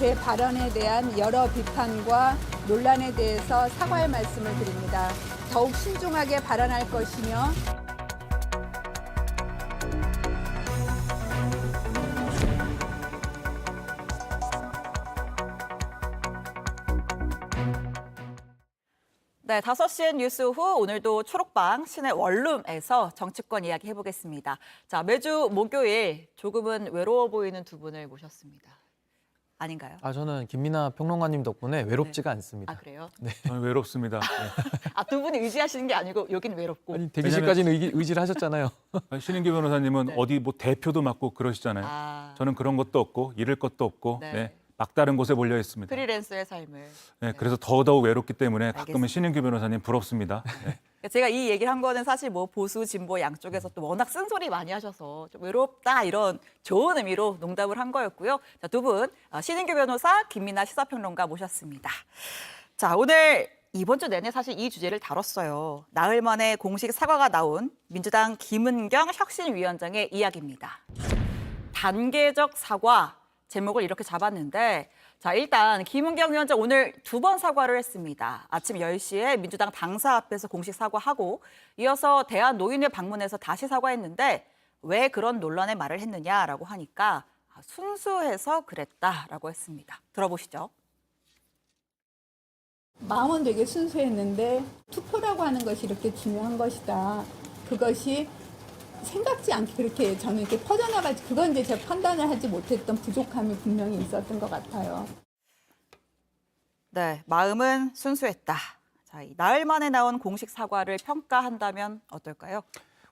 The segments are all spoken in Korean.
제 발언에 대한 여러 비판과 논란에 대해서 사과의 말씀을 드립니다. 더욱 신중하게 발언할 것이며 네, 5시엔 뉴스 후 오늘도 초록방 신의 원룸에서 정치권 이야기 해보겠습니다. 자, 매주 목요일 조금은 외로워 보이는 두 분을 모셨습니다. 아닌가요? 저는 김민아 평론가님 덕분에 외롭지가 않습니다. 아, 그래요? 네. 저는 외롭습니다. 네. 두 분이 의지하시는 게 아니고 여긴 외롭고. 아니, 대기실까지는 의지를 하셨잖아요. 신인규 변호사님은 네. 어디 뭐 대표도 맡고 그러시잖아요. 아, 저는 그런 것도 없고 잃을 것도 없고 네. 네. 막다른 곳에 몰려 있습니다. 프리랜서의 삶을. 네, 그래서 더더욱 외롭기 때문에 알겠습니다. 가끔은 신인규 변호사님 부럽습니다. 네. 제가 이 얘기를 한 거는 사실 뭐 보수, 진보 양쪽에서 또 워낙 쓴소리 많이 하셔서 좀 외롭다 이런 좋은 의미로 농담을 한 거였고요. 자, 두 분, 신인규 변호사, 김민아 시사평론가 모셨습니다. 자, 오늘 이번 주 내내 사실 이 주제를 다뤘어요. 나흘 만에 공식 사과가 나온 민주당 김은경 혁신위원장의 이야기입니다. 단계적 사과 제목을 이렇게 잡았는데 자, 일단 김은경 위원장 오늘 2번 사과를 했습니다. 아침 10시에 민주당 당사 앞에서 공식 사과하고 이어서 대한노인회 방문해서 다시 사과했는데 왜 그런 논란의 말을 했느냐라고 하니까 순수해서 그랬다라고 했습니다. 들어보시죠. 마음은 되게 순수했는데 투표라고 하는 것이 이렇게 중요한 것이다. 그것이 생각지 않게 그렇게 저는 이렇게 퍼져나가지 그건 이제 제가 판단을 하지 못했던 부족함이 분명히 있었던 것 같아요. 네, 마음은 순수했다. 자, 이 나흘 만에 나온 공식 사과를 평가한다면 어떨까요?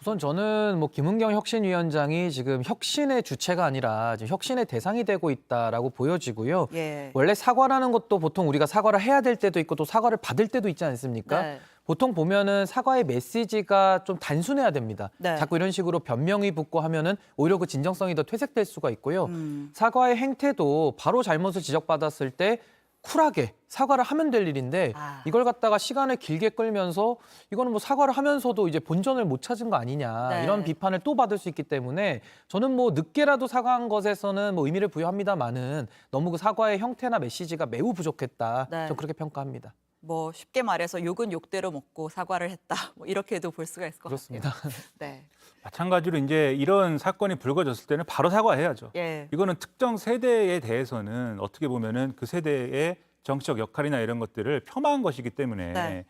우선 저는 뭐 김은경 혁신위원장이 지금 혁신의 주체가 아니라 지금 혁신의 대상이 되고 있다라고 보여지고요. 예. 원래 사과라는 것도 보통 우리가 사과를 해야 될 때도 있고 또 사과를 받을 때도 있지 않습니까? 네. 보통 보면은 사과의 메시지가 좀 단순해야 됩니다. 네. 자꾸 이런 식으로 변명이 붙고 하면은 오히려 그 진정성이 더 퇴색될 수가 있고요. 음. 사과의 행태도 바로 잘못을 지적받았을 때 쿨하게 사과를 하면 될 일인데 이걸 갖다가 시간을 길게 끌면서 이거는 뭐 사과를 하면서도 이제 본전을 못 찾은 거 아니냐 네. 이런 비판을 또 받을 수 있기 때문에 저는 뭐 늦게라도 사과한 것에서는 뭐 의미를 부여합니다만은 너무 그 사과의 형태나 메시지가 매우 부족했다. 네. 저 그렇게 평가합니다. 뭐 쉽게 말해서 욕은 욕대로 먹고 사과를 했다. 뭐 이렇게도 볼 수가 있을 것 그렇습니다. 같아요. 네. 마찬가지로 이제 이런 사건이 불거졌을 때는 바로 사과해야죠. 예. 이거는 특정 세대에 대해서는 어떻게 보면은 그 세대의 정치적 역할이나 이런 것들을 폄하한 것이기 때문에 네.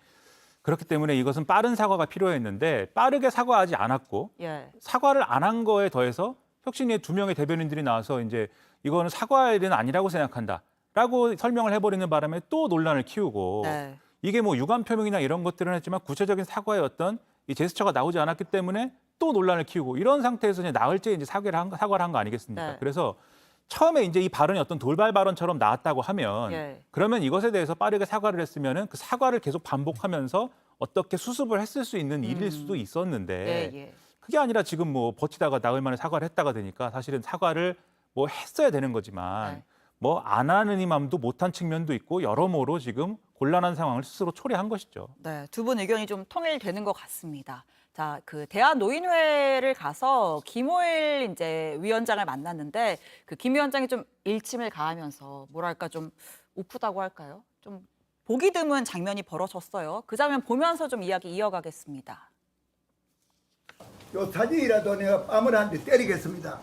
그렇기 때문에 이것은 빠른 사과가 필요했는데 빠르게 사과하지 않았고 예. 사과를 안 한 거에 더해서 혁신위의 2명의 대변인들이 나와서 이제 이거는 사과의 일은 아니라고 생각한다라고 설명을 해버리는 바람에 또 논란을 키우고 네. 이게 뭐 유감 표명이나 이런 것들은 했지만 구체적인 사과의 어떤 이 제스처가 나오지 않았기 때문에 또 논란을 키우고 이런 상태에서 이제 나흘째 이제 사과를 한 거 아니겠습니까? 네. 그래서 처음에 이제 이 발언이 어떤 돌발 발언처럼 나왔다고 하면 예. 그러면 이것에 대해서 빠르게 사과를 했으면은 그 사과를 계속 반복하면서 어떻게 수습을 했을 수 있는 일일 수도 있었는데 예. 그게 아니라 지금 뭐 버티다가 나흘 만에 사과를 했다가 되니까 사실은 사과를 뭐 했어야 되는 거지만 네. 뭐 안 하는 이맘도 못한 측면도 있고 여러모로 지금 곤란한 상황을 스스로 초래한 것이죠. 네. 두 분 의견이 좀 통일되는 것 같습니다. 자, 그 대한노인회를 가서 김호일 이제 위원장을 만났는데 그 김 위원장이 좀 일침을 가하면서 뭐랄까 좀 우프다고 할까요? 좀 보기 드문 장면이 벌어졌어요. 그 장면 보면서 좀 이야기 이어가겠습니다. 요 사진이라도 내가 뺨을 한 대 때리겠습니다.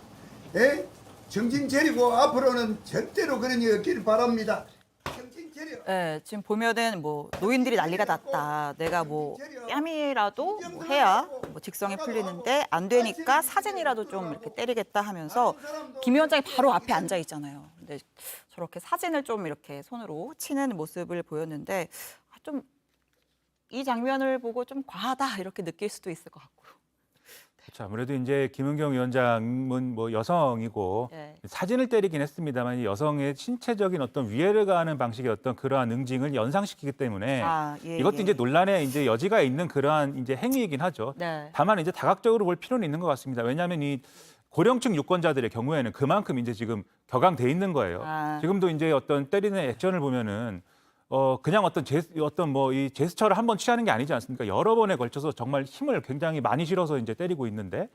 예? 정신 차리고 앞으로는 절대로 그런 일 없기를 바랍니다. 정신 차려. 네, 지금 보면은 뭐 노인들이 난리가 났다. 내가 뭐 뺨이라도 뭐 해야 뭐 직성이 풀리는데 안 되니까 사진이라도 좀 이렇게 때리겠다 하면서 김 위원장이 바로 앞에 앉아 있잖아요. 근데 저렇게 사진을 좀 이렇게 손으로 치는 모습을 보였는데 좀 이 장면을 보고 좀 과하다 이렇게 느낄 수도 있을 것 같고요. 그렇죠. 아무래도 이제 김은경 위원장은 뭐 여성이고 네. 사진을 때리긴 했습니다만 여성의 신체적인 어떤 위해를 가하는 방식의 어떤 그러한 응징을 연상시키기 때문에 이것도 이제 논란의 이제 여지가 있는 그러한 이제 행위이긴 하죠. 네. 다만 이제 다각적으로 볼 필요는 있는 것 같습니다. 왜냐하면 이 고령층 유권자들의 경우에는 그만큼 이제 지금 격앙돼 있는 거예요. 지금도 이제 어떤 때리는 액션을 보면은 그냥 어떤 뭐 이 제스처를 한번 취하는 게 아니지 않습니까? 여러 번에 걸쳐서 정말 힘을 굉장히 많이 실어서 이제 때리고 있는데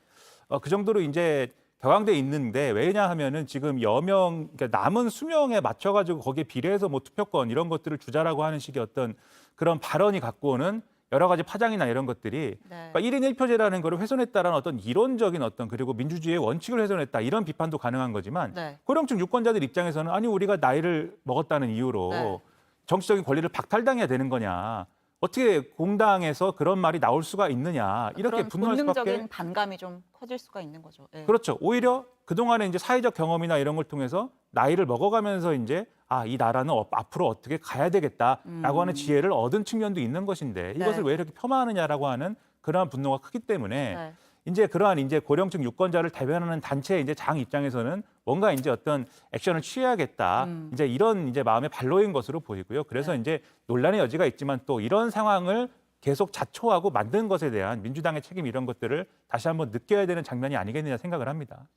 그 정도로 이제 격앙돼 있는데 왜냐하면은 지금 여명 그러니까 남은 수명에 맞춰가지고 거기에 비례해서 뭐 투표권 이런 것들을 주자라고 하는 식의 어떤 그런 발언이 갖고 오는 여러 가지 파장이나 이런 것들이 그러니까 1인 1표제라는 거를 훼손했다라는 어떤 이론적인 어떤 그리고 민주주의의 원칙을 훼손했다 이런 비판도 가능한 거지만 고령층 유권자들 입장에서는 아니 우리가 나이를 먹었다는 이유로 정치적인 권리를 박탈당해야 되는 거냐. 어떻게 공당에서 그런 말이 나올 수가 있느냐. 이렇게 그런 분노할 수밖에. 본능적인 반감이 좀 커질 수가 있는 거죠. 예. 그렇죠. 오히려 그동안에 이제 사회적 경험이나 이런 걸 통해서 나이를 먹어가면서 이제 이 나라는 앞으로 어떻게 가야 되겠다라고 하는 지혜를 얻은 측면도 있는 것인데 이것을 왜 이렇게 폄하하느냐라고 하는 그러한 분노가 크기 때문에 이제 그러한 이제 고령층 유권자를 대변하는 단체의 이제 장 입장에서는 뭔가 이제 어떤 액션을 취해야겠다. 이제 이런 이제 마음의 발로인 것으로 보이고요. 그래서 이제 논란의 여지가 있지만 또 이런 상황을 계속 자초하고 만든 것에 대한 민주당의 책임 이런 것들을 다시 한번 느껴야 되는 장면이 아니겠느냐 생각을 합니다.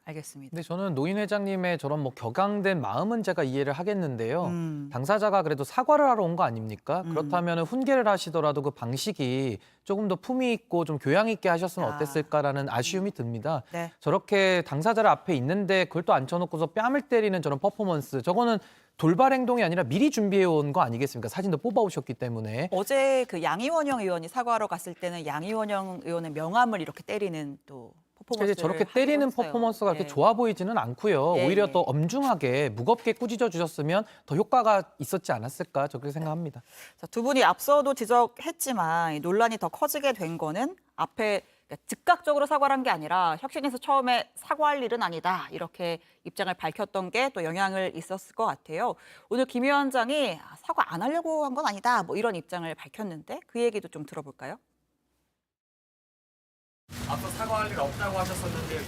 알겠습니다. 근데 저는 노인 회장님의 저런 뭐 격앙된 마음은 제가 이해를 하겠는데요. 당사자가 그래도 사과를 하러 온 거 아닙니까? 그렇다면 훈계를 하시더라도 그 방식이 조금 더 품위 있고 좀 교양 있게 하셨으면 어땠을까라는 아쉬움이 듭니다. 저렇게 당사자를 앞에 있는데 그걸 또 앉혀놓고서 뺨을 때리는 저런 퍼포먼스. 저거는 돌발 행동이 아니라 미리 준비해 온 거 아니겠습니까? 사진도 뽑아오셨기 때문에. 어제 그 양이원영 의원이 사과하러 갔을 때는 양이원영 의원의 명함을 이렇게 때리는 또 퍼포먼스를 저렇게 때리는 했어요. 퍼포먼스가 그렇게 좋아 보이지는 않고요. 예, 오히려 예. 더 엄중하게 무겁게 꾸짖어 주셨으면 더 효과가 있었지 않았을까 저렇게 생각합니다. 자, 두 분이 앞서도 지적했지만 이 논란이 더 커지게 된 거는 앞에 즉각적으로 사과를 한 게 아니라 혁신에서 처음에 사과할 일은 아니다 이렇게 입장을 밝혔던 게 또 영향을 있었을 것 같아요. 오늘 김 위원장이 사과 안 하려고 한 건 아니다 뭐 이런 입장을 밝혔는데 그 얘기도 좀 들어볼까요? 앞서 사과할 일 없다고 하셨었는데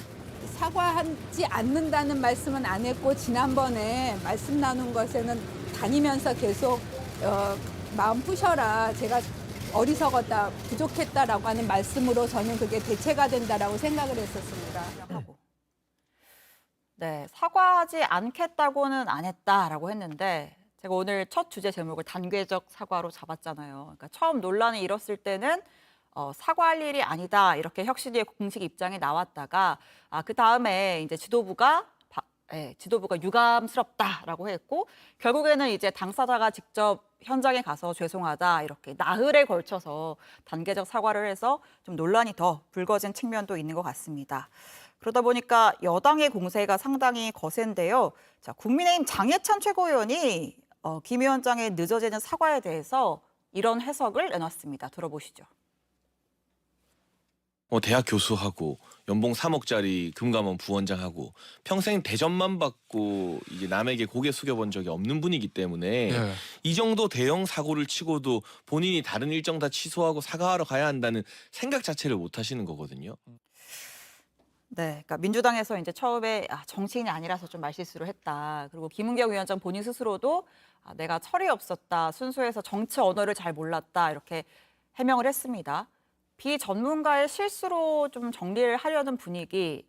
사과하지 않는다는 말씀은 안 했고 지난번에 말씀 나눈 것에는 다니면서 계속 마음 푸셔라. 제가 어리석었다, 부족했다라고 하는 말씀으로 저는 그게 대체가 된다라고 생각을 했었습니다. 네, 사과하지 않겠다고는 안 했다라고 했는데 제가 오늘 첫 주제 제목을 단계적 사과로 잡았잖아요. 그러니까 처음 논란이 일었을 때는 사과할 일이 아니다 이렇게 혁신위의 공식 입장이 나왔다가 그 다음에 이제 지도부가 유감스럽다라고 했고 결국에는 이제 당사자가 직접 현장에 가서 죄송하다 이렇게 나흘에 걸쳐서 단계적 사과를 해서 좀 논란이 더 불거진 측면도 있는 것 같습니다. 그러다 보니까 여당의 공세가 상당히 거센데요. 자, 국민의힘 장해찬 최고위원이 김 위원장의 늦어지는 사과에 대해서 이런 해석을 내놨습니다. 들어보시죠. 대학 교수하고 연봉 3억짜리 금감원 부원장하고 평생 대접만 받고 이제 남에게 고개 숙여본 적이 없는 분이기 때문에 이 정도 대형 사고를 치고도 본인이 다른 일정 다 취소하고 사과하러 가야 한다는 생각 자체를 못 하시는 거거든요. 네, 그러니까 민주당에서 이제 처음에 정치인이 아니라서 좀 말실수를 했다. 그리고 김은경 위원장 본인 스스로도 내가 철이 없었다. 순수해서 정치 언어를 잘 몰랐다. 이렇게 해명을 했습니다. 비전문가의 실수로 좀 정리를 하려는 분위기,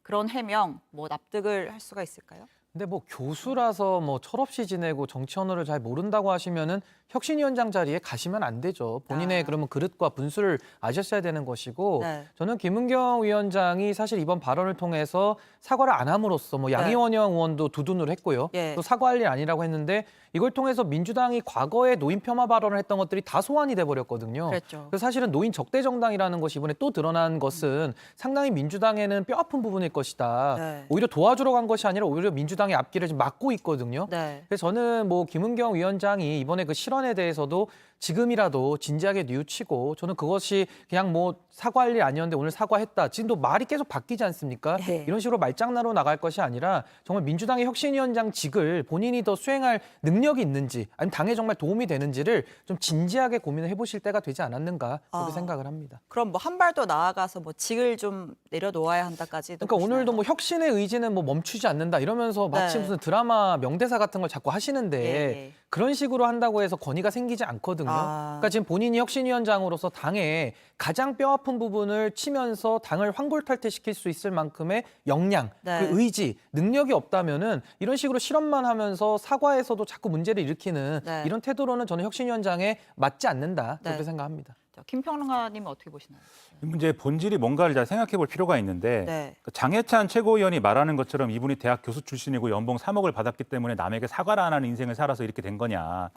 그런 해명 뭐 납득을 할 수가 있을까요? 근데 뭐 교수라서 뭐 철없이 지내고 정치 언어를 잘 모른다고 하시면은 혁신위원장 자리에 가시면 안 되죠. 본인의 그러면 그릇과 분수를 아셨어야 되는 것이고 저는 김은경 위원장이 사실 이번 발언을 통해서 사과를 안 함으로써 뭐 양이원영 의원도 두둔을 했고요. 또 사과할 일 아니라고 했는데 이걸 통해서 민주당이 과거에 노인 폄하 발언을 했던 것들이 다 소환이 돼버렸거든요. 그랬죠. 그래서 사실은 노인 적대 정당이라는 것이 이번에 또 드러난 것은 상당히 민주당에는 뼈아픈 부분일 것이다. 오히려 도와주러 간 것이 아니라 오히려 민주당의 앞길을 지금 막고 있거든요. 그래서 저는 뭐 김은경 위원장이 이번에 그 실언에 대해서도 지금이라도 진지하게 뉘우치고 저는 그것이 그냥 뭐 사과할 일 아니었는데 오늘 사과했다. 지금도 말이 계속 바뀌지 않습니까? 이런 식으로 말장난으로 나갈 것이 아니라 정말 민주당의 혁신위원장직을 본인이 더 수행할 능력이 있는지 아니면 당에 정말 도움이 되는지를 좀 진지하게 고민을 해보실 때가 되지 않았는가 그렇게 생각을 합니다. 그럼 뭐 한 발 더 나아가서 뭐 직을 좀 내려놓아야 한다까지도. 그러니까 오늘도 뭐 혁신의 의지는 뭐 멈추지 않는다 이러면서 마치 무슨 드라마 명대사 같은 걸 자꾸 하시는데 그런 식으로 한다고 해서 권위가 생기지 않거든요. 그러니까 지금 본인이 혁신위원장으로서 당에 가장 뼈아픈 부분을 치면서 당을 황골탈퇴시킬 수 있을 만큼의 역량, 그 의지, 능력이 없다면은 이런 식으로 실언만 하면서 사과에서도 자꾸 문제를 일으키는 이런 태도로는 저는 혁신위원장에 맞지 않는다 그렇게 생각합니다. 김 평론가님은 어떻게 보시나요? 이 문제의 본질이 뭔가를 잘 생각해 볼 필요가 있는데 네. 장해찬 최고위원이 말하는 것처럼 이분이 대학 교수 출신이고 연봉 3억을 받았기 때문에 남에게 사과를 안 하는 인생을 살아서 이렇게 된 거냐.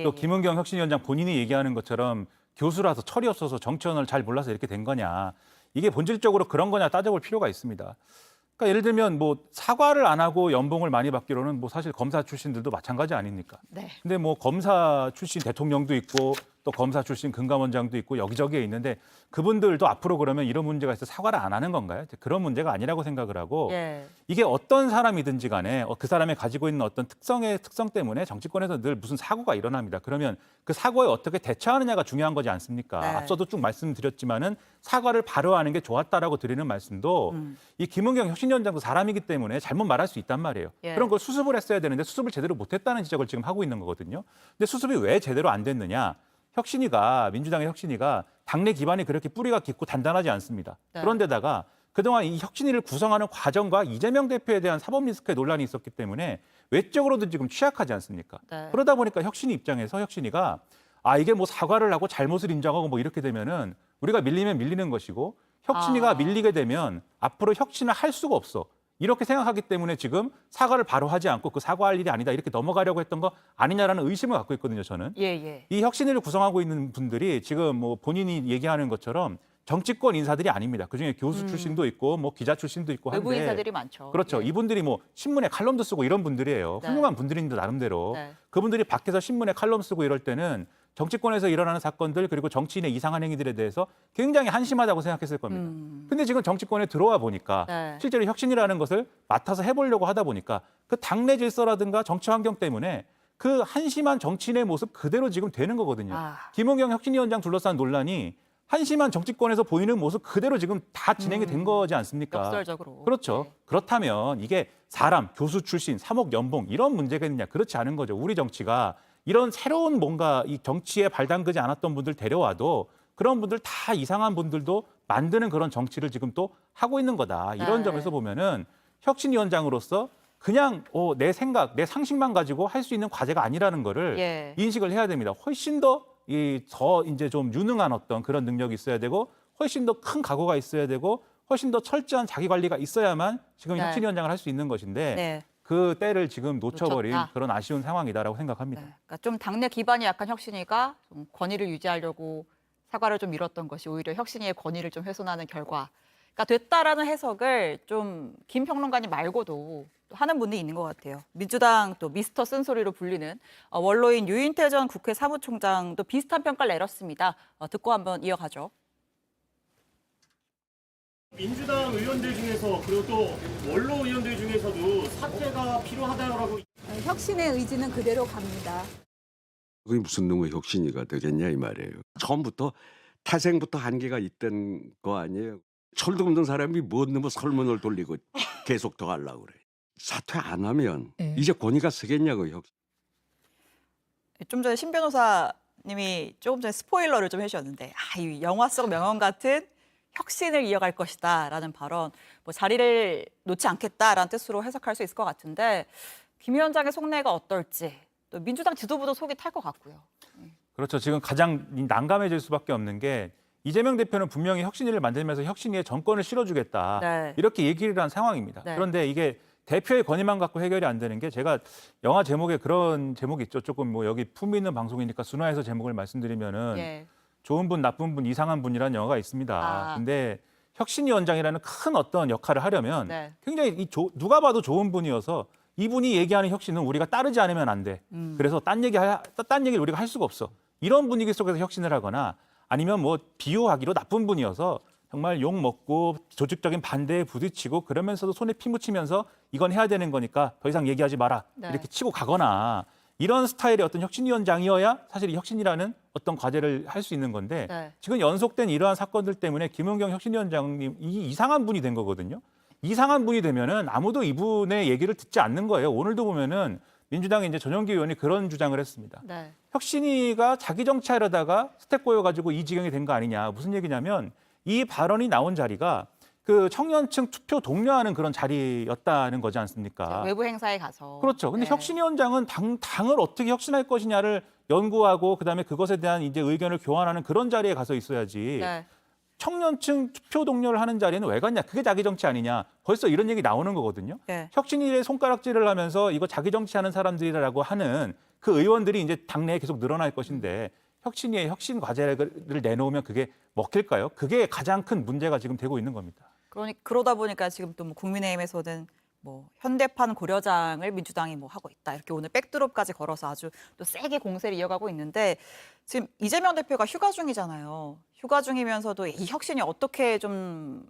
또 김은경 혁신위원장 본인이 얘기하는 것처럼 교수라서 철이 없어서 정치원을 잘 몰라서 이렇게 된 거냐. 이게 본질적으로 그런 거냐 따져볼 필요가 있습니다. 그러니까 예를 들면 뭐 사과를 안 하고 연봉을 많이 받기로는 뭐 사실 검사 출신들도 마찬가지 아닙니까? 네. 근데 뭐 검사 출신 대통령도 있고 또 검사 출신 금감원장도 있고 여기저기에 있는데 그분들도 앞으로 그러면 이런 문제가 있어 사과를 안 하는 건가요? 그런 문제가 아니라고 생각을 하고 이게 어떤 사람이든지 간에 그 사람이 가지고 있는 어떤 특성 때문에 정치권에서 늘 무슨 사고가 일어납니다. 그러면 그 사고에 어떻게 대처하느냐가 중요한 거지 않습니까? 네. 앞서도 쭉 말씀드렸지만은 사과를 바로 하는 게 좋았다라고 드리는 말씀도 이 김은경 혁신위원장도 사람이기 때문에 잘못 말할 수 있단 말이에요. 그런 걸 수습을 했어야 되는데 수습을 제대로 못했다는 지적을 지금 하고 있는 거거든요. 근데 수습이 왜 제대로 안 됐느냐? 민주당의 혁신위가 당내 기반이 그렇게 뿌리가 깊고 단단하지 않습니다. 네. 그런데다가 그동안 이 혁신위를 구성하는 과정과 이재명 대표에 대한 사법 리스크의 논란이 있었기 때문에 외적으로도 지금 취약하지 않습니까? 네. 그러다 보니까 혁신위 입장에서 혁신위가 이게 뭐 사과를 하고 잘못을 인정하고 뭐 이렇게 되면은 우리가 밀리면 밀리는 것이고 혁신위가 밀리게 되면 앞으로 혁신을 할 수가 없어. 이렇게 생각하기 때문에 지금 사과를 바로 하지 않고 그 사과할 일이 아니다 이렇게 넘어가려고 했던 거 아니냐라는 의심을 갖고 있거든요, 저는. 이 혁신위를 구성하고 있는 분들이 지금 뭐 본인이 얘기하는 것처럼 정치권 인사들이 아닙니다. 그중에 교수 출신도 있고 뭐 기자 출신도 있고 한데 외부 인사들이 많죠. 그렇죠. 이분들이 뭐 신문에 칼럼도 쓰고 이런 분들이에요. 네. 훌륭한 분들인데 나름대로. 네. 그분들이 밖에서 신문에 칼럼 쓰고 이럴 때는 정치권에서 일어나는 사건들 그리고 정치인의 이상한 행위들에 대해서 굉장히 한심하다고 생각했을 겁니다. 근데 지금 정치권에 들어와 보니까 네. 실제로 혁신이라는 것을 맡아서 해보려고 하다 보니까 그 당내 질서라든가 정치 환경 때문에 그 한심한 정치인의 모습 그대로 지금 되는 거거든요. 김은경 혁신위원장 둘러싼 논란이 한심한 정치권에서 보이는 모습 그대로 지금 다 진행이 된 거지 않습니까? 역설적으로. 그렇죠. 네. 그렇다면 이게 사람, 교수 출신, 3억 연봉 이런 문제가 있느냐? 그렇지 않은 거죠. 우리 정치가 이런 새로운 뭔가 이 정치에 발담그지 않았던 분들 데려와도 그런 분들 다 이상한 분들도 만드는 그런 정치를 지금 또 하고 있는 거다. 이런 네. 점에서 보면은 혁신위원장으로서 그냥 내 생각, 내 상식만 가지고 할 수 있는 과제가 아니라는 거를 인식을 해야 됩니다. 훨씬 더 이제 좀 유능한 어떤 그런 능력이 있어야 되고 훨씬 더 큰 각오가 있어야 되고 훨씬 더 철저한 자기 관리가 있어야만 지금 혁신위원장을 할 수 있는 것인데 그 때를 지금 놓쳐버린 놓쳤다. 그런 아쉬운 상황이다라고 생각합니다. 그러니까 좀 당내 기반이 약한 혁신위가 좀 권위를 유지하려고 사과를 좀 미뤘던 것이 오히려 혁신위의 권위를 좀 훼손하는 결과가 됐다라는 해석을 좀 김 평론가님 말고도 또 하는 분이 있는 것 같아요. 민주당 또 미스터 쓴소리로 불리는 원로인 유인태 전 국회 사무총장도 비슷한 평가를 내렸습니다. 듣고 한번 이어가죠. 민주당 의원들 중에서 그리고 또 원로 의원들 중에서도 사퇴가 필요하다라고 혁신의 의지는 그대로 갑니다. 그게 무슨 놈의 혁신이가 되겠냐 이 말이에요. 처음부터 태생부터 한계가 있던 거 아니에요. 철도 없는 사람이 뭔 놈의 설문을 돌리고 계속 더 하려고 그래. 사퇴 안 하면 이제 권위가 서겠냐고 혁신. 좀 전에 신 변호사님이 조금 전에 스포일러를 좀 해주셨는데 이 영화 속 명언 같은 혁신을 이어갈 것이다라는 발언, 뭐 자리를 놓지 않겠다라는 뜻으로 해석할 수 있을 것 같은데 김 위원장의 속내가 어떨지 또 민주당 지도부도 속이 탈 것 같고요. 그렇죠. 지금 가장 난감해질 수밖에 없는 게 이재명 대표는 분명히 혁신위를 만들면서 혁신위에 정권을 실어주겠다 이렇게 얘기를 한 상황입니다. 그런데 이게 대표의 권위만 갖고 해결이 안 되는 게 제가 영화 제목에 그런 제목이 있죠. 조금 뭐 여기 품위 있는 방송이니까 순화해서 제목을 말씀드리면은 좋은 분, 나쁜 분, 이상한 분이라는 영화가 있습니다. 근데 혁신위원장이라는 큰 어떤 역할을 하려면 굉장히 누가 봐도 좋은 분이어서 이분이 얘기하는 혁신은 우리가 따르지 않으면 안 돼. 그래서 딴 얘기를 우리가 할 수가 없어. 이런 분위기 속에서 혁신을 하거나 아니면 뭐 비유하기로 나쁜 분이어서 정말 욕 먹고 조직적인 반대에 부딪히고 그러면서도 손에 피 묻히면서 이건 해야 되는 거니까 더 이상 얘기하지 마라. 이렇게 치고 가거나 이런 스타일의 어떤 혁신위원장이어야 사실 이 혁신이라는 어떤 과제를 할 수 있는 건데 지금 연속된 이러한 사건들 때문에 김은경 혁신위원장님 이상한 분이 된 거거든요. 이상한 분이 되면은 아무도 이분의 얘기를 듣지 않는 거예요. 오늘도 보면은 민주당의 이제 전용기 의원이 그런 주장을 했습니다. 혁신위가 자기 정치하려다가 스텝 꼬여가지고 이 지경이 된 거 아니냐. 무슨 얘기냐면 이 발언이 나온 자리가 그 청년층 투표 독려하는 그런 자리였다는 거지 않습니까? 외부 행사에 가서. 그렇죠. 근데 네. 혁신위원장은 당을 어떻게 혁신할 것이냐를 연구하고 그다음에 그것에 대한 이제 의견을 교환하는 그런 자리에 가서 있어야지. 네. 청년층 투표 동료를 하는 자리에는 왜 갔냐? 그게 자기 정치 아니냐? 벌써 이런 얘기 나오는 거거든요. 네. 혁신위에 손가락질을 하면서 이거 자기 정치하는 사람들이라고 하는 그 의원들이 이제 당내에 계속 늘어날 것인데 혁신위에 혁신 과제를 내놓으면 그게 먹힐까요? 그게 가장 큰 문제가 지금 되고 있는 겁니다. 그러다 보니까 지금 또 뭐 국민의힘에서는 뭐 현대판 고려장을 민주당이 뭐 하고 있다 이렇게 오늘 백드롭까지 걸어서 아주 또 세게 공세를 이어가고 있는데 지금 이재명 대표가 휴가 중이잖아요. 휴가 중이면서도 이 혁신이 어떻게 좀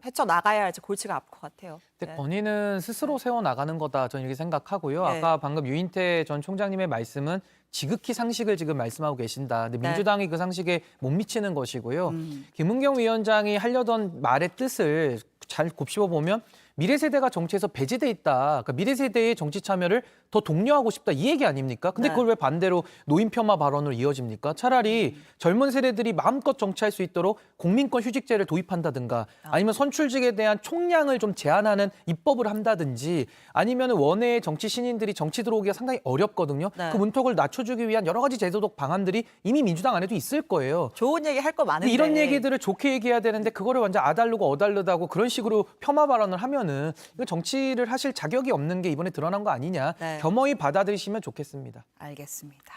헤쳐 나가야 할지 골치가 아플 것 같아요. 근데 네. 건의는 스스로 세워 나가는 거다 저는 이렇게 생각하고요. 네. 아까 방금 유인태 전 총장님의 말씀은 지극히 상식을 지금 말씀하고 계신다. 근데 네. 민주당이 그 상식에 못 미치는 것이고요. 김은경 위원장이 하려던 말의 뜻을 잘 곱씹어 보면 미래 세대가 정치에서 배제돼 있다. 그러니까 미래 세대의 정치 참여를 더 독려하고 싶다 이 얘기 아닙니까? 근데 네. 그걸 왜 반대로 노인 폄하 발언으로 이어집니까? 차라리 젊은 세대들이 마음껏 정치할 수 있도록 국민권 휴직제를 도입한다든가 아니면 선출직에 대한 총량을 좀 제한하는 입법을 한다든지 아니면 원외의 정치 신인들이 정치 들어오기가 상당히 어렵거든요. 네. 그 문턱을 낮춰주기 위한 여러 가지 제도적 방안들이 이미 민주당 안에도 있을 거예요. 좋은 얘기 할 거 많은데 근데 이런 얘기들을 좋게 얘기해야 되는데 그거를 완전 아다르고 어다르다고 그런 식으로 폄하 발언을 하면은 이거 정치를 하실 자격이 없는 게 이번에 드러난 거 아니냐. 네. 겸허히 받아들이시면 좋겠습니다. 알겠습니다.